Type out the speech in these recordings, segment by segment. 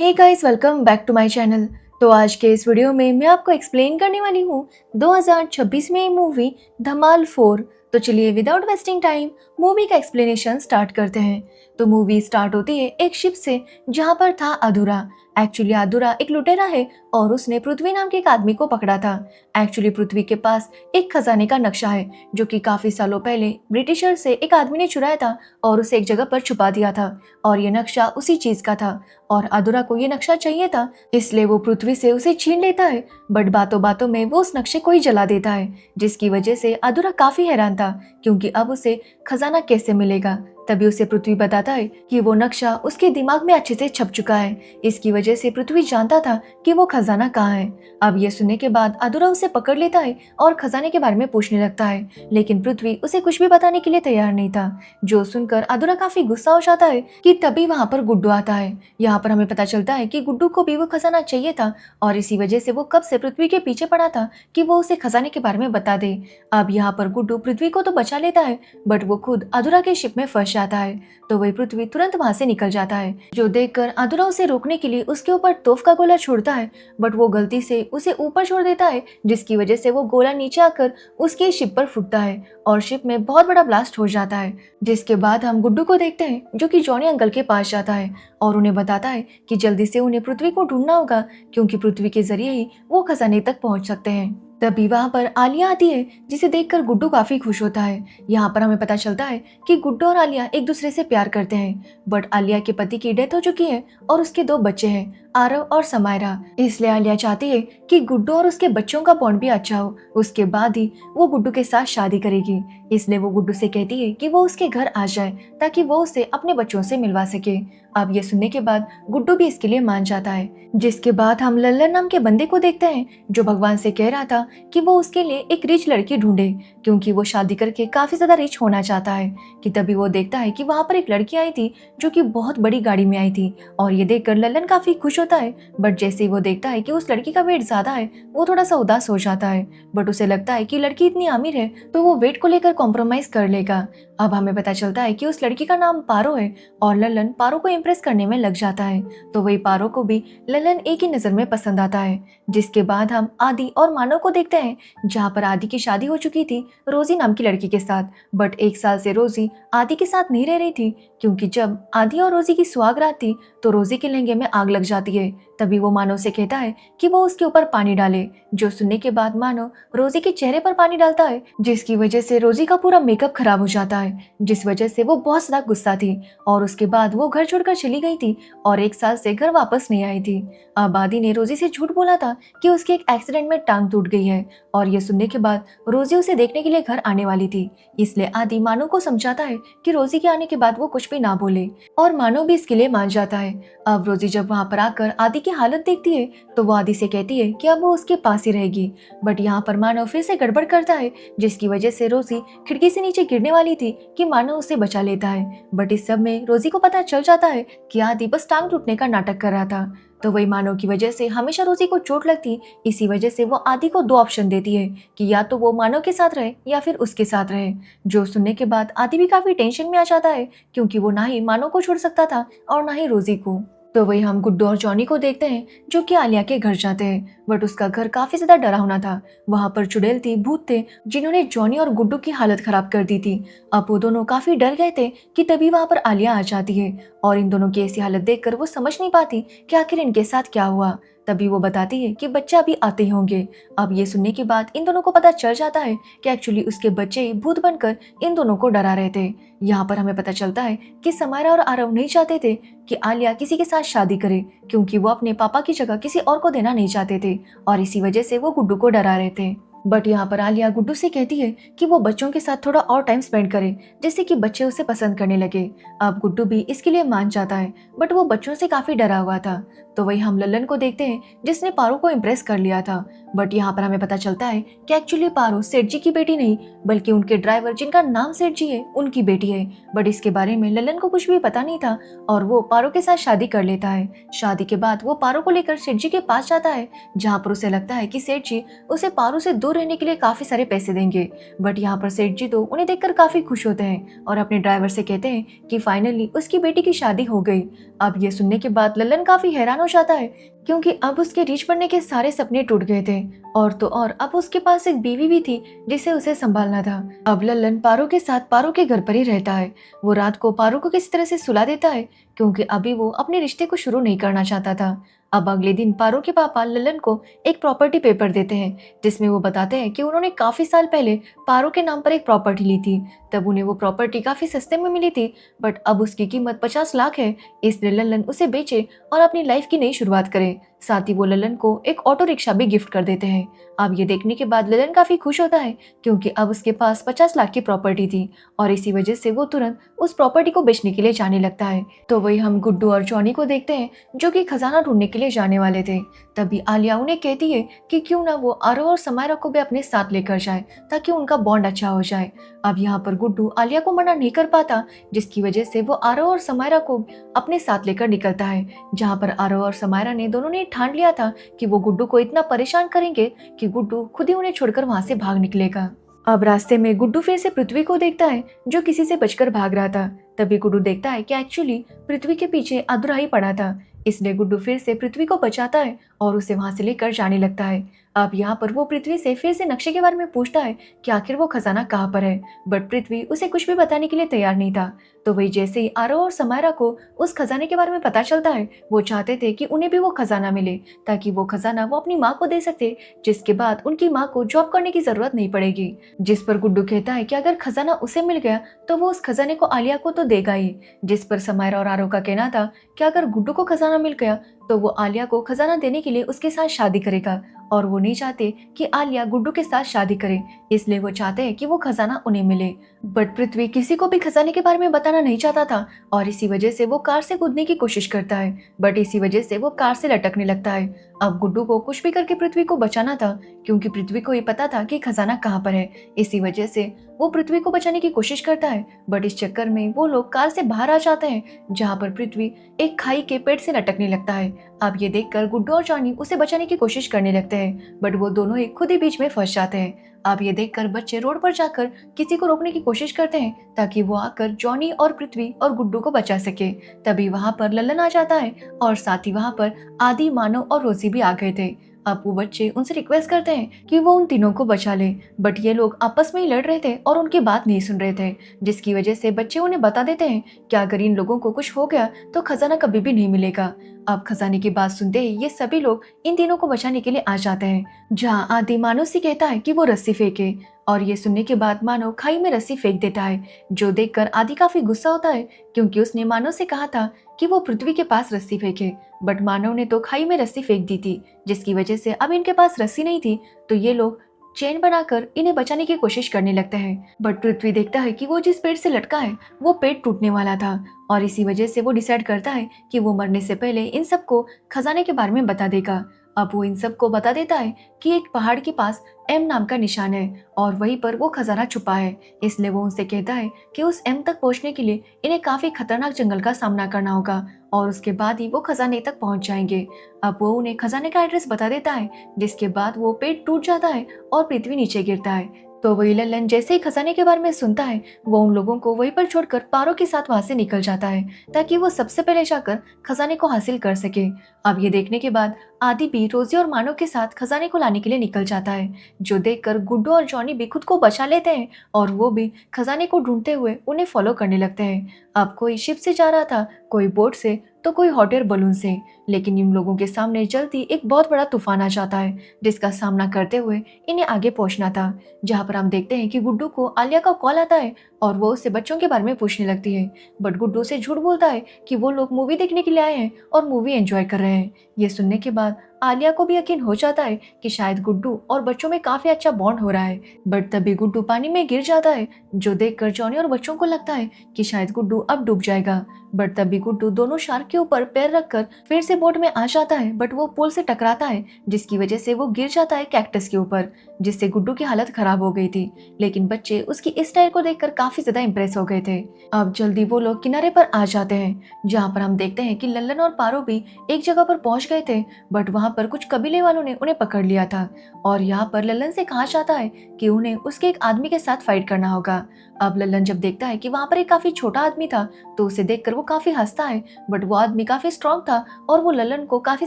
Hey guys, welcome back to my channel. तो आज के इस वीडियो में मैं आपको एक्सप्लेन करने वाली हूँ 2026 में मूवी धमाल 4। तो चलिए विदाउट वेस्टिंग टाइम मूवी का एक्सप्लेनेशन स्टार्ट करते हैं। तो मूवी स्टार्ट होती है एक शिप से जहाँ पर था अधूरा। एक्चुअली अधूरा एक लुटेरा है और उसने पृथ्वी नाम के एक आदमी को पकड़ा था। एक्चुअली पृथ्वी के पास एक खजाने का नक्शा है जो कि काफी सालों पहले ब्रिटिशर से एक आदमी ने चुराया था और उसे एक जगह पर छुपा दिया था। और ये नक्शा उसी चीज का था और अधूरा को ये नक्शा चाहिए था, इसलिए वो पृथ्वी से उसे छीन लेता है। बट बातों बातों में वो उस नक्शे को ही जला देता है, जिसकी वजह से अधूरा काफी हैरान था क्योंकि अब उसे खजाना कैसे मिलेगा। तभी उसे पृथ्वी बताता है कि वो नक्शा उसके दिमाग में अच्छे से छप चुका है। इसकी वजह से पृथ्वी जानता था कि वो खजाना कहाँ है। अब ये सुनने के बाद अधूरा उसे पकड़ लेता है और खजाने के बारे में पूछने लगता है, लेकिन पृथ्वी उसे कुछ भी बताने के लिए तैयार नहीं था। जो सुनकर अधूरा काफी गुस्सा हो जाता है कि तभी वहाँ पर गुड्डू आता है। यहाँ पर हमें पता चलता है कि गुड्डू को भी वो खजाना चाहिए था और इसी वजह से वो कब से पृथ्वी के पीछे पड़ा था कि वो उसे खजाने के बारे में बता दे। अब यहाँ पर गुड्डू पृथ्वी को तो बचा लेता है, बट वो खुद अधूरा के शिप में फंस जाता है। तो वही पृथ्वी तुरंत वहां से निकल जाता है, जो देखकर अधूरा उसे रोकने के लिए उसके ऊपर तोफ का गोला छोड़ता है, बट वो गलती से उसे ऊपर छोड़ देता है, जिसकी वजह से वो गोला नीचे आकर उसकी शिप पर फूटता है और शिप में बहुत बड़ा ब्लास्ट हो जाता है। जिसके बाद हम गुड्डू को देखते हैं जो कि जॉनी अंकल के पास जाता है और उन्हें बताता है कि जल्दी से उन्हें पृथ्वी को ढूंढना होगा क्योंकि पृथ्वी के जरिए ही वो खजाने तक पहुंच सकते हैं। तभी वहां पर आलिया आती है, जिसे देखकर गुड्डू काफी खुश होता है। यहाँ पर हमें पता चलता है कि गुड्डू और आलिया एक दूसरे से प्यार करते हैं, बट आलिया के पति की डेथ हो चुकी है और उसके 2 बच्चे हैं, आरव और समायरा। इसलिए आलिया चाहती है कि गुड्डू और उसके बच्चों का बॉन्ड भी अच्छा हो, उसके बाद ही वो गुड्डू के साथ शादी करेगी। इसलिए वो गुड्डू से कहती है कि वो उसके घर आ जाए ताकि वो उसे अपने बच्चों से मिलवा सके। अब ये सुनने के बाद गुड्डू भी इसके लिए मान जाता है। जिसके बाद हम लल्लन नाम के बंदे को देखते हैं जो भगवान से कह रहा था कि वो उसके लिए एक रिच लड़की ढूंढे क्योंकि वो शादी करके काफी ज्यादा रिच होना चाहता है। कि तभी वो देखता है कि वहां पर एक लड़की आई थी जो कि बहुत बड़ी गाड़ी में आई थी और ये देखकर लल्लन काफी खुश होता है। बट जैसे ही वो देखता है कि उस लड़की का वेट ज्यादा है, वो थोड़ा सा उदास हो जाता है। बट उसे लगता है कि लड़की इतनी अमीर है तो वो वेट को लेकर कॉम्प्रोमाइज कर लेगा। अब हमें पता चलता है कि उस लड़की का नाम पारो है और लल्लन पारो को इम्प्रेस करने में लग जाता है। तो वही पारो को भी लल्लन एक ही नजर में पसंद आता है। जिसके बाद हम आदि और मानव को देखते हैं, जहाँ पर आदि की शादी हो चुकी थी रोजी नाम की लड़की के साथ। बट 1 साल से रोजी आदि के साथ नहीं रह रही थी क्योंकि जब आदि और रोजी की सुहागरात थी तो रोजी के लहंगे में आग लग जाती है। तभी वो मानव से कहता है कि वो उसके ऊपर पानी डाले, जो सुनने के बाद मानव रोजी के चेहरे पर पानी डालता है, जिसकी वजह से रोजी का पूरा मेकअप खराब हो जाता है, जिस वजह से वो बहुत ज्यादा गुस्सा थी और उसके बाद वो घर छोड़कर चली गई थी और 1 साल से घर वापस नहीं आई थी। अब आदि ने रोजी से झूठ बोला था कि उसके एक एक्सीडेंट में टांग टूट गई है और ये सुनने के बाद रोजी उसे देखने के लिए घर आने वाली थी। इसलिए आदि मानव को समझाता है कि रोजी के आने के बाद वो कुछ भी ना बोले और मानव भी इसके लिए मान जाता है। अब रोजी जब वहां पर आकर आदि की हालत देखती है तो वो आदि से कहती है कि अब वो उसके पास ही रहेगी। बट यहाँ पर मानव फिर से गड़बड़ करता है, जिसकी वजह से रोजी खिड़की से नीचे गिरने वाली थी कि मानव उसे बचा लेता है। बट इस सब में रोजी को पता चल जाता है कि आदि बस टांग टूटने का नाटक कर रहा था। तो वही मानव की वजह से हमेशा रोजी को चोट लगती, इसी वजह से वो आदि को 2 ऑप्शन देती है कि या तो वो मानव के साथ रहे या फिर उसके साथ रहे। जो सुनने के बाद आदि भी काफी टेंशन में आ जाता है क्योंकि वो ना ही मानव को छोड़ सकता था और ना ही रोजी को। तो वही हम गुड्डू और जॉनी को देखते हैं जो कि आलिया के घर जाते हैं, बट उसका घर काफी ज्यादा डरावना था। वहां पर चुड़ैल थी, भूत थे जिन्होंने जॉनी और गुड्डू की हालत खराब कर दी थी। अब वो दोनों काफी डर गए थे कि तभी वहां पर आलिया आ जाती है और इन दोनों की ऐसी हालत देखकर वो समझ नहीं पाती कि आखिर इनके साथ क्या हुआ। तभी वो बताती है कि बच्चे अभी आते होंगे। अब ये सुनने के बाद इन दोनों को पता चल जाता है कि एक्चुअली उसके बच्चे ही भूत बनकर इन दोनों को डरा रहे थे। यहाँ पर हमें पता चलता है कि समायरा और आरव नहीं चाहते थे कि आलिया किसी के साथ शादी करे क्योंकि वो अपने पापा की जगह किसी और को देना नहीं चाहते थे और इसी वजह से वो गुड्डू को डरा रहे थे। बट यहाँ पर आलिया गुड्डू से कहती है कि वो बच्चों के साथ थोड़ा और टाइम स्पेंड करे जिससे कि बच्चे उसे पसंद करने लगे। अब गुड्डू भी इसके लिए मान जाता है, बट वो बच्चों से काफी डरा हुआ था। तो वही हम लल्लन को देखते हैं जिसने पारो को इम्प्रेस कर लिया था। बट यहाँ पर हमें पता चलता है कि एक्चुअली पारो सेठ जी की बेटी नहीं बल्कि उनके ड्राइवर जिनका नाम सेठ जी है उनकी बेटी है। बट इसके बारे में लल्लन को कुछ भी पता नहीं था और वो पारो के साथ शादी कर लेता है। शादी के बाद वो पारो को लेकर सेठ जी के पास जाता है, जहाँ पर उसे लगता है कि सेठ जी उसे पारो से दूर दूर रहने के लिए काफी सारे पैसे देंगे। बट यहाँ पर सेठ जी तो उन्हें देखकर काफी खुश होते हैं और अपने ड्राइवर से कहते हैं कि फाइनली उसकी बेटी की शादी हो गई। अब ये सुनने के बाद लल्लन काफी हैरान हो जाता है, क्योंकि अब उसके रीच बनने के सारे सपने टूट गए थे। और तो और अब उसके पास एक बीवी भी थी जिसे उसे संभालना था। अब लल्लन पारो के साथ पारो के घर पर ही रहता है। वो रात को पारो को किसी तरह से सुला देता है, क्योंकि अभी वो अपने रिश्ते को शुरू नहीं करना चाहता था। अब अगले दिन पारो के पापा लल्लन को एक प्रॉपर्टी पेपर देते हैं, जिसमें वो बताते हैं कि उन्होंने काफी साल पहले पारो के नाम पर एक प्रॉपर्टी ली थी। तब उन्हें वो प्रॉपर्टी काफी सस्ते में मिली थी, बट अब उसकी कीमत 50 लाख है। इसलिए लल्लन उसे बेचे और अपनी लाइफ की नई शुरुआत करे। साथ ही वो लल्लन को एक ऑटो रिक्शा भी गिफ्ट कर देते हैं। अब ये देखने के बाद लल्लन काफी खुश होता है, क्योंकि अब उसके पास 50 लाख की प्रॉपर्टी थी और इसी वजह से वो तुरंत उस प्रॉपर्टी को बेचने के लिए जाने लगता है। तो वही हम गुड्डू और जॉनी को देखते हैं, जो कि खजाना ढूंढने के लिए जाने वाले थे। तभी आलिया उन्हें कहती है कि क्यों ना वो आरव और समायरा को भी अपने साथ लेकर जाए, ताकि उनका बॉन्ड अच्छा हो जाए। अब यहाँ पर गुड्डू आलिया को मना नहीं कर पाता, जिसकी वजह से वो आरव और समायरा को अपने साथ लेकर निकलता है। जहाँ पर आरव और समायरा ने दोनों ने ठान लिया था कि वो गुड्डू को इतना परेशान करेंगे कि गुड्डू खुद ही उन्हें छोड़कर वहां से भाग निकलेगा। अब रास्ते में गुड्डू फिर से पृथ्वी को देखता है, जो किसी से बचकर भाग रहा था। तभी गुड्डू देखता है कि एक्चुअली पृथ्वी के पीछे अधूरा ही पड़ा था। इसलिए गुड्डू फिर से पृथ्वी को बचाता है और उसे वहां से लेकर जाने लगता है। अब यहाँ पर वो पृथ्वी से फिर से नक्शे के बारे में पूछता है कि आखिर वो खजाना कहाँ पर है, बट पृथ्वी उसे कुछ भी बताने के लिए तैयार नहीं था। तो वही जैसे ही आरव और समायरा को उस खजाने के बारे में पता चलता है, वो चाहते थे कि उन्हें भी वो खजाना मिले, ताकि वो खजाना वो अपनी माँ को दे सकते, जिसके बाद उनकी माँ को जॉब करने की जरूरत नहीं पड़ेगी। जिस पर गुड्डू कहता है कि अगर खजाना उसे मिल गया तो वो उस खजाने को आलिया को तो देगा ही। जिस पर समायरा और आरव का कहना था कि अगर गुड्डू को खजाना मिल गया तो वो आलिया को खजाना देने के लिए उसके साथ शादी करेगा, और वो नहीं चाहते कि आलिया गुड्डू के साथ शादी करे, इसलिए वो चाहते हैं कि वो खजाना उन्हें मिले। बट पृथ्वी किसी को भी खजाने के बारे में बताना नहीं चाहता था, और इसी वजह से वो कार से कूदने की कोशिश करता है, बट इसी वजह से वो कार से लटकने लगता है। अब गुड्डू को कुछ भी करके पृथ्वी को बचाना था, क्योंकि पृथ्वी को ये पता था कि खजाना कहाँ पर है। इसी वजह से वो पृथ्वी को बचाने की कोशिश करता है, बट इस चक्कर में वो लोग कार से बाहर आ जाते हैं, जहाँ पर पृथ्वी एक खाई के पेट से लटकने लगता है। अब ये देखकर गुड्डू और जॉनी उसे बचाने की कोशिश करने लगते हैं, बट वो दोनों ही खुद ही बीच में फंस जाते हैं। अब ये देखकर बच्चे रोड पर जाकर किसी को रोकने की कोशिश करते हैं, ताकि वो आकर जॉनी और पृथ्वी और गुड्डू को बचा सके। तभी वहाँ पर लल्लन आ जाता है, और साथ ही वहाँ पर आदि, मानव और रोजी भी आ गए थे। अब वो बच्चे उनसे रिक्वेस्ट करते हैं कि वो उन तीनों को बचा ले, बट ये लोग आपस में ही लड़ रहे थे और उनकी बात नहीं सुन रहे थे, जिसकी वजह से बच्चे उन्हें बता देते हैं कि अगर इन लोगों को कुछ हो गया तो खजाना कभी भी नहीं मिलेगा। अब खजाने की बात सुनते ही ये सभी लोग इन तीनों को बचाने के लिए आ जाते हैं, जहाँ आदि मानव से कहता है कि वो रस्सी फेंके, और ये सुनने के बाद मानव खाई में रस्सी फेंक देता है, जो देखकर आदि काफी गुस्सा होता है, क्योंकि उसने मानव से कहा था कि वो पृथ्वी के पास रस्सी फेंके, बट मानव ने तो खाई में रस्सी फेंक दी थी, जिसकी वजह से अब इनके पास रस्सी नहीं थी। तो ये लोग चेन बनाकर इन्हें बचाने की कोशिश करने लगते हैं, बट पृथ्वी देखता है कि वो जिस पेड़ से लटका है वो पेड़ टूटने वाला था, और इसी वजह से वो डिसाइड करता है कि वो मरने से पहले इन सबको खजाने के बारे में बता देगा। अब वो इन सबको बता देता है कि एक पहाड़ के पास एम नाम का निशान है, और वहीं पर वो खजाना छुपा है। इसलिए वो उनसे कहता है कि उस एम तक पहुंचने के लिए इन्हें काफी खतरनाक जंगल का सामना करना होगा, और उसके बाद ही वो खजाने तक पहुंच जाएंगे। अब वो उन्हें खजाने का एड्रेस बता देता है, जिसके बाद वो पेड़ टूट जाता है और पृथ्वी नीचे गिरता है। तो वही लल्लन जैसे ही खजाने के बारे में सुनता है, वो उन लोगों को वहीं पर छोड़कर पारो के साथ वहां से निकल जाता है, ताकि वो सबसे पहले जाकर खजाने को हासिल कर सके। अब ये देखने के बाद आदि भी रोजी और मानव के साथ खजाने को लाने के लिए निकल जाता है, जो देखकर गुड्डू और जॉनी भी खुद को बचा लेते हैं, और वो भी खजाने को ढूंढते हुए उन्हें फॉलो करने लगते हैं। अब कोई शिप से जा रहा था, कोई बोट से, तो कोई हॉट एयर बलून से, लेकिन इन लोगों के सामने जल्दी एक बहुत बड़ा तूफान आ जाता है, जिसका सामना करते हुए इन्हें आगे पहुंचना था। जहां पर हम देखते हैं कि गुड्डू को आलिया का कॉल आता है, और वो उससे बच्चों के बारे में पूछने लगती है, बट गुड्डू से झूठ बोलता है कि वो लोग मूवी देखने के लिए आए हैं और मूवी एंजॉय कर रहे हैं। ये सुनने के बाद आलिया को भी यकीन हो जाता है कि शायद गुड्डू और बच्चों में काफी अच्छा बॉन्ड हो रहा है, बट तभी गुड्डू पानी में गिर जाता है, जो देखकर जॉनी और बच्चों को लगता है कि शायद गुड्डू अब डूब जाएगा। बट तभी गुड्डू दोनों शार्क के ऊपर पैर रखकर फिर से बोट में आ जाता है, बट वो पुल से टकराता है, जिसकी वजह से वो गिर जाता है कैक्टस के ऊपर, जिससे गुड्डू की हालत खराब हो गई थी। लेकिन बच्चे उसकी इस स्टाइल को देखकर काफी ज्यादा इंप्रेस हो गए थे। अब जल्दी वो लोग किनारे पर आ जाते हैं, जहाँ पर हम देखते हैं कि लल्लन और पारो भी एक जगह पर पहुंच गए थे, बट वहाँ यहाँ पर कुछ कबीले वालों ने उन्हें पकड़ लिया था और यहाँ पर लल्लन से कहा जाता है कि उन्हें उसके एक आदमी के साथ फाइट करना होगा। अब लल्लन जब देखता है कि वहाँ पर एक काफी छोटा आदमी था तो उसे देखकर वो काफी हंसता है, बट वो आदमी काफी स्ट्रांग था और वो लल्लन को काफी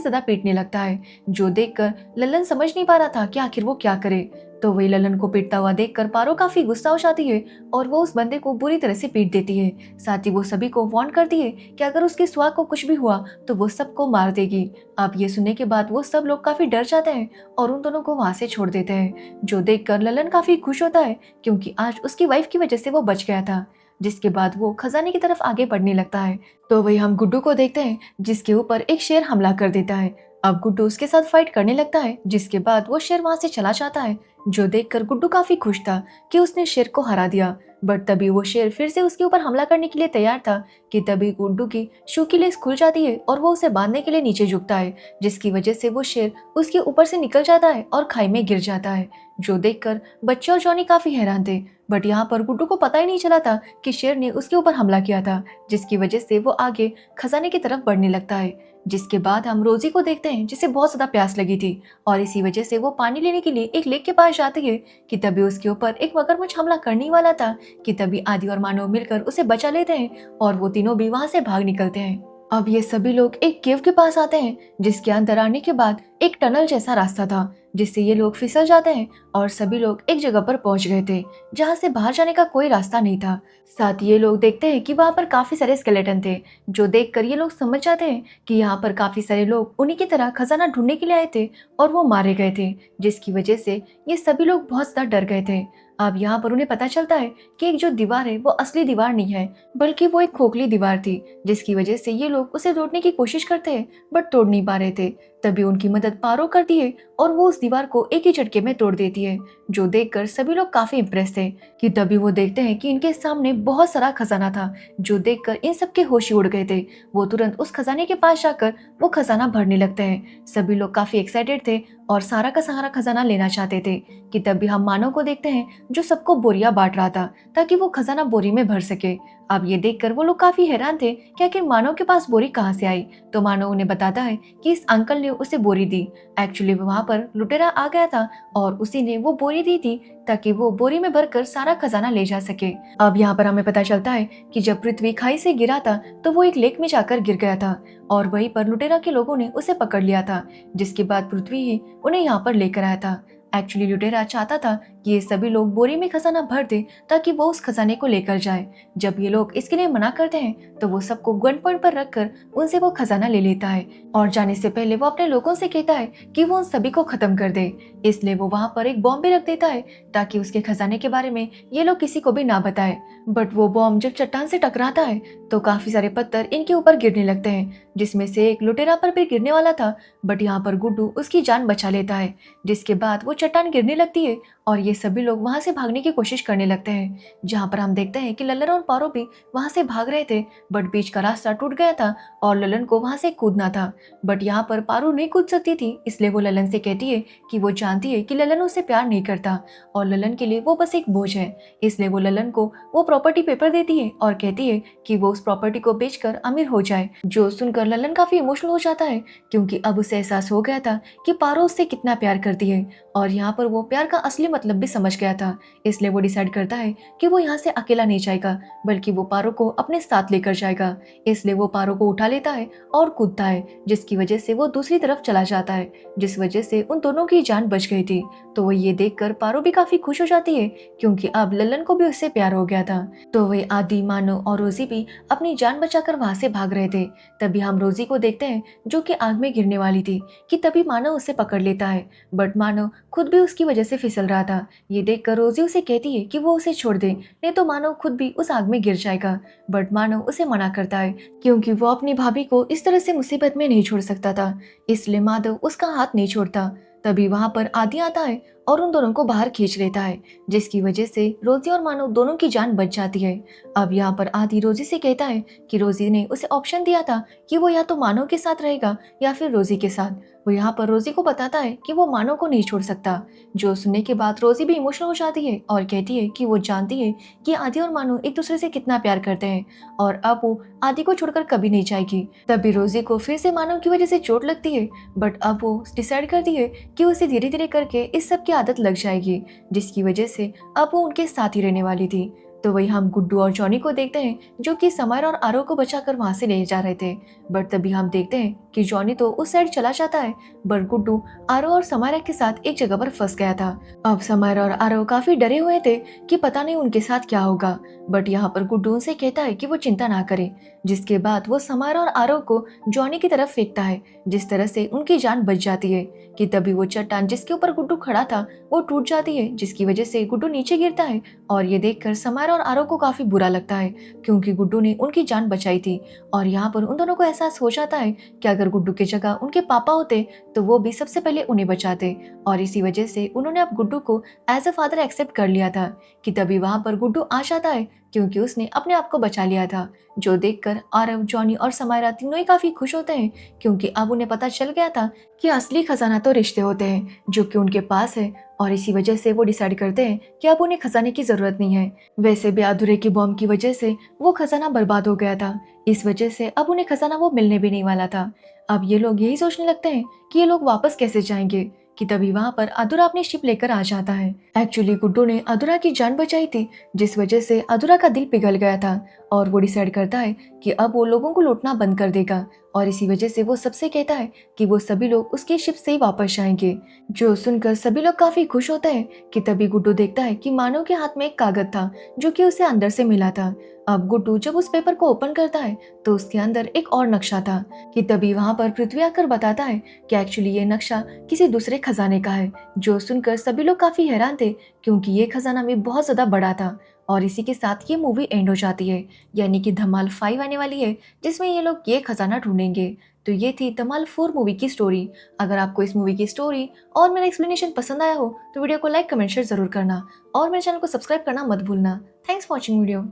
ज्यादा पीटने लगता है, जो देखकर लल्लन समझ नहीं पा रहा था कि आखिर वो क्या करे। तो वही लल्लन को पीटता हुआ देखकर पारो काफी गुस्सा हो जाती है और वो उस बंदे को बुरी तरह से पीट देती है। साथ ही वो सभी को वार्न करती है कि अगर उसके सुहा को कुछ भी हुआ तो वो सबको मार देगी। अब ये सुनने के बाद वो सब लोग काफी डर जाते हैं और उन दोनों को वहां से छोड़ देते हैं, जो देखकर लल्लन काफी खुश होता है क्योंकि आज उसकी वाइफ की वजह से वो बच गया था। जिसके बाद वो खजाने की तरफ आगे बढ़ने लगता है तो वही हम गुड्डू को देखते हैं जिसके ऊपर एक शेर हमला कर देता है। अब गुड्डू उसके साथ फाइट करने लगता है, जिसके बाद वो शेर वहां से चला जाता है, जो देखकर गुड्डू काफी खुश था कि उसने शेर को हरा दिया। बट तभी वो शेर फिर से उसके ऊपर हमला करने के लिए तैयार था कि तभी गुड्डू की शू की लेस खुल जाती है और वो उसे बांधने के लिए नीचे झुकता है, जिसकी वजह से वो शेर उसके ऊपर से निकल जाता है और खाई में गिर जाता है, जो देखकर बच्चे और जॉनी काफी हैरान थे। बट यहाँ पर गुड्डू को पता ही नहीं चला था कि शेर ने उसके ऊपर हमला किया था, जिसकी वजह से वो आगे खजाने की तरफ बढ़ने लगता है। जिसके बाद हम रोजी को देखते हैं जिसे बहुत ज्यादा प्यास लगी थी और इसी वजह से वो पानी लेने के लिए एक लेक के पास जाती है कि तभी उसके ऊपर एक मगरमच्छ हमला करने वाला था कि तभी आदि और मानव मिलकर उसे बचा लेते हैं और वो तीनों भी वहां से भाग निकलते हैं। अब ये सभी लोग एक केव के पास आते हैं, जिसके अंदर आने के बाद एक टनल जैसा रास्ता था जिससे ये लोग फिसल जाते हैं और सभी लोग एक जगह पर पहुंच गए थे जहां से बाहर जाने का कोई रास्ता नहीं था। साथ ही ये लोग देखते हैं कि वहां पर काफी सारे स्केलेटन थे, जो देखकर ये लोग समझ जाते हैं कि यहाँ पर काफी सारे लोग उन्हीं की तरह खजाना ढूंढने के लिए आए थे और वो मारे गए थे, जिसकी वजह से ये सभी लोग बहुत ज्यादा डर गए थे। अब यहाँ पर उन्हें पता चलता है कि एक जो दीवार है वो असली दीवार नहीं है, बल्कि वो एक खोखली दीवार थी, जिसकी वजह से ये लोग उसे तोड़ने की कोशिश करते हैं बट तोड़ नहीं पा रहे थे। तभी उनकी मदद पारो करती है और वो उस दीवार को एक ही झटके में तोड़ देती है, जो देखकर सभी लोग काफी इम्प्रेस थे कि तभी वो देखते हैं कि इनके सामने बहुत सारा खजाना था, जो देखकर इन सबके होश ही उड़ गए थे। वो तुरंत उस खजाने के पास जाकर वो खजाना भरने लगते हैं। सभी लोग काफी एक्साइटेड थे और सारा का सारा खजाना लेना चाहते थे कि तभी हम मानव को देखते हैं जो सबको बोरियां बांट रहा था ताकि वो खजाना बोरी में भर सके। अब ये देखकर वो लोग काफी हैरान थे कि आखिर मानव के पास बोरी कहाँ से आई, तो मानव उन्हें बताता है कि इस अंकल ने उसे बोरी दी। एक्चुअली वहां पर लुटेरा आ गया था और उसी ने वो बोरी दी थी ताकि वो बोरी में भरकर सारा खजाना ले जा सके। अब यहाँ पर हमें पता चलता है कि जब पृथ्वी खाई से गिरा था तो वो एक लेक में जाकर गिर गया था और वहीं पर लुटेरा के लोगों ने उसे पकड़ लिया था, जिसके बाद पृथ्वी ही उन्हें यहाँ पर लेकर आया था। एक्चुअली लुटेरा चाहता था कि ये सभी लोग बोरी में खजाना भर दे ताकि वो उस खजाने को लेकर जाए। जब ये लोग इसके लिए मना करते हैं तो वो सबको गन पॉइंट पर रखकर उनसे वो खजाना ले लेता है और जाने से पहले वो अपने लोगों से कहता है कि वो उन सभी को खत्म कर दे। इसलिए वो वहां पर एक बॉम्ब भी रख देता है ताकि उसके खजाने के बारे में ये लोग किसी को भी ना बताए। बट वो बॉम्ब जब चट्टान से टकराता है तो काफी सारे पत्थर इनके ऊपर गिरने लगते हैं, जिसमें से एक लुटेरा पर भी गिरने वाला था, बट यहाँ पर गुड्डू उसकी जान बचा लेता है। जिसके बाद वो चट्टान गिरने लगती है और ये सभी लोग वहां से भागने की कोशिश करने लगते हैं, जहां पर हम देखते हैं कि लल्लन और पारो भी वहां से भाग रहे थे, बट बीच का रास्ता टूट गया था और लल्लन को वहां से कूदना था। बट यहाँ पर पारो नहीं कूद सकती थी, इसलिए वो लल्लन से कहती है कि वो जानती है कि लल्लन उससे प्यार नहीं करता और लल्लन के लिए वो बस एक बोझ है। इसलिए वो लल्लन को वो प्रॉपर्टी पेपर देती है और कहती है कि वो उस प्रॉपर्टी को बेचकर अमीर हो जाए। जो सुनकर लल्लन काफी इमोशनल हो जाता है क्योंकि अब उसे एहसास हो गया था कि पारो उससे कितना प्यार करती है और यहाँ पर वो प्यार का असली मतलब भी समझ गया था। इसलिए वो डिसाइड करता है कि वो यहाँ से अकेला नहीं जाएगा बल्कि वो पारो को अपने साथ लेकर जाएगा। इसलिए वो पारो को उठा लेता है और कूदता है, जिसकी वजह से वो दूसरी तरफ चला जाता है, जिस वजह से उन दोनों की जान बच गई थी। तो वो ये देखकर पारो भी काफी खुश हो जाती है क्योंकि अब लल्लन को भी उससे प्यार हो गया था। तो वे आदि, मानो और रोजी भी अपनी जान बचाकर वहां से भाग रहे थे। तभी हम रोजी को देखते हैं जो कि आग में गिरने वाली थी कि तभी मानव उसे पकड़ लेता है, बट मानव खुद भी उसकी वजह से फिसल रहा था। ये देखकर रोजी उसे कहती है कि वो उसे छोड़ दे, नहीं तो मानव खुद भी उस आग में गिर जाएगा। बट मानव उसे मना करता है क्योंकि वो अपनी भाभी को इस तरह से मुसीबत में नहीं छोड़ सकता था, इसलिए माधव उसका हाथ नहीं छोड़ता। तभी वहां पर आदि आता है और उन दोनों को बाहर खींच लेता है, जिसकी वजह से रोजी और मानो दोनों की जान बच जाती है। अब यहाँ पर आदि रोजी से कहता है कि रोजी ने उसे ऑप्शन दिया था कि वो या तो मानो के साथ रहेगा या फिर रोजी के साथ। वो यहाँ पर रोजी को बताता है कि वो मानो को नहीं छोड़ सकता। जो सुनने के बाद रोजी भी इमोशनल हो जाती है और कहती है कि वो जानती है कि आदि और मानो एक दूसरे से कितना प्यार करते हैं और अब वो आदि को छोड़कर कभी नहीं जाएगी। तभी रोजी को फिर से मानो की वजह से चोट लगती है, बट अब वो डिसाइड करती है कि उसे धीरे धीरे करके इस सब की आदत लग जाएगी, जिसकी वजह से अब वो उनके साथ ही रहने वाली थी। तो वही हम गुड्डू और जॉनी को देखते हैं जो कि समायर और आरव को बचाकर वहां से ले जा रहे थे। बट तभी हम देखते हैं कि जॉनी तो उस साइड चला जाता है, बट गुड्डू आरव और समायरा के साथ एक जगह पर फंस गया था। अब समायरा और आरव काफी डरे हुए थे कि पता नहीं उनके साथ क्या होगा, बट यहाँ पर गुड्डू उनसे कहता है कि वो चिंता ना करे, जिसके बाद वो समायरा और आरव को जॉनी की तरफ फेंकता है, जिस तरह से उनकी जान बच जाती है। कि तभी वो चट्टान जिसके ऊपर गुड्डू खड़ा था वो टूट जाती है, जिसकी वजह से गुड्डू नीचे गिरता है। और ये देखकर समायरा और आरव को काफी बुरा लगता है क्योंकि गुड्डू ने उनकी जान बचाई थी। और यहाँ पर उन दोनों को एहसास हो जाता है कि अगर गुड्डू की जगह उनके पापा होते तो वो भी सबसे पहले उन्हें बचाते, और इसी वजह से उन्होंने अब गुड्डू को एज अ फादर एक्सेप्ट कर लिया था। कि तभी वहां पर गुड्डू आ जाता है क्योंकि उसने अपने आप को बचा लिया था, जो देखकर आरव, जॉनी और समायरा तीनों ही काफी खुश होते हैं क्योंकि अब उन्हें पता चल गया था कि असली खजाना तो रिश्ते होते हैं जो कि उनके पास है। और इसी वजह से वो डिसाइड करते हैं कि अब उन्हें खजाने की जरूरत नहीं है। वैसे भी अधूरे की बॉम्ब की वजह से वो खजाना बर्बाद हो गया था, इस वजह से अब उन्हें खजाना वो मिलने भी नहीं वाला था। अब ये लोग यही सोचने लगते हैं कि ये लोग वापस कैसे जाएंगे। कि तभी वहां पर अधूरा अपनी शिप लेकर आ जाता है। एक्चुअली गुड्डू ने अधूरा की जान बचाई थी, जिस वजह से अधूरा का दिल पिघल गया था और वो डिसाइड करता है कि अब वो लोगों को लूटना बंद कर देगा। और इसी वजह से वो सबसे कहता है कि वो सभी लोग उसकी शिप से ही वापस जाएंगे, जो सुनकर सभी लोग काफी खुश होते हैं। कि तभी गुड्डू देखता है कि मानव के हाथ में एक कागज था जो कि उसे अंदर से मिला था। अब गुड्डू जब उस पेपर को ओपन करता है तो उसके अंदर एक और नक्शा था। कि तभी वहां पर पृथ्वी आकर बताता है कि एक्चुअली ये नक्शा किसी दूसरे खजाने का है, जो सुनकर सभी लोग काफी हैरान थे क्योंकि ये खजाना भी बहुत ज्यादा बड़ा था। और इसी के साथ ये मूवी एंड हो जाती है, यानी कि धमाल 5 आने वाली है जिसमें ये लोग ये खजाना ढूंढेंगे। तो ये थी धमाल 4 मूवी की स्टोरी। अगर आपको इस मूवी की स्टोरी और मेरा एक्सप्लेनेशन पसंद आया हो तो वीडियो को लाइक, कमेंट, शेयर जरूर करना और मेरे चैनल को सब्सक्राइब करना मत भूलना। Thanks for watching video.